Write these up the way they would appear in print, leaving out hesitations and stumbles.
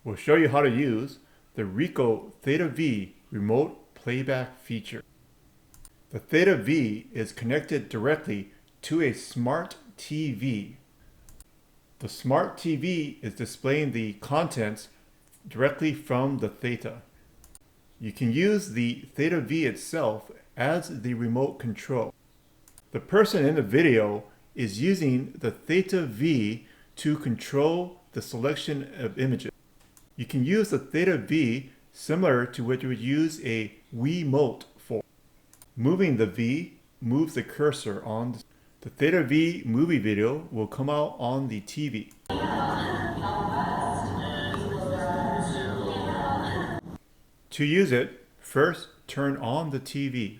We'll show you how to use the RICOH THETA V Remote Playback feature. The THETA V is connected directly to a smart TV. The smart TV is displaying the contents directly from the THETA. You can use the THETA V itself as the remote control. The person in the video is using the THETA V to control the selection of images. You can use the THETA V similar to what you would use a Wiimote for. Moving the V moves the cursor on the THETA V movie video will come out on the TV. To use it, first turn on the TV.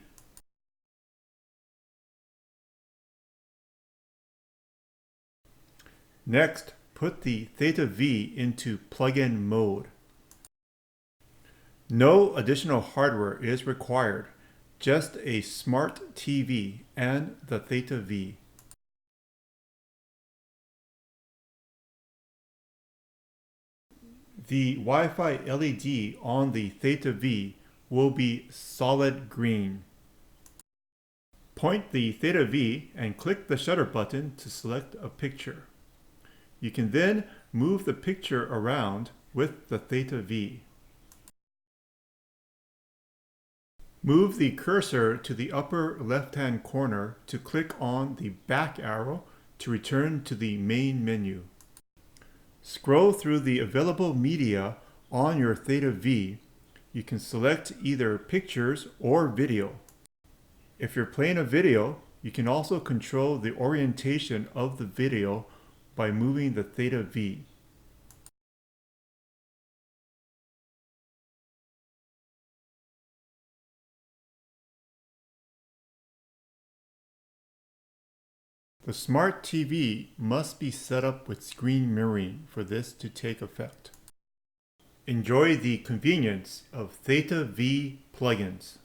Next, put the THETA V into plug-in mode. No additional hardware is required, just a smart TV and the THETA V. The Wi-Fi LED on the THETA V will be solid green. Point the THETA V and click the shutter button to select a picture. You can then move the picture around with the THETA V. Move the cursor to the upper left-hand corner to click on the back arrow to return to the main menu. Scroll through the available media on your THETA V. You can select either pictures or video. If you're playing a video, you can also control the orientation of the video by moving the THETA V. The smart TV must be set up with screen mirroring for this to take effect. Enjoy the convenience of THETA V plugins.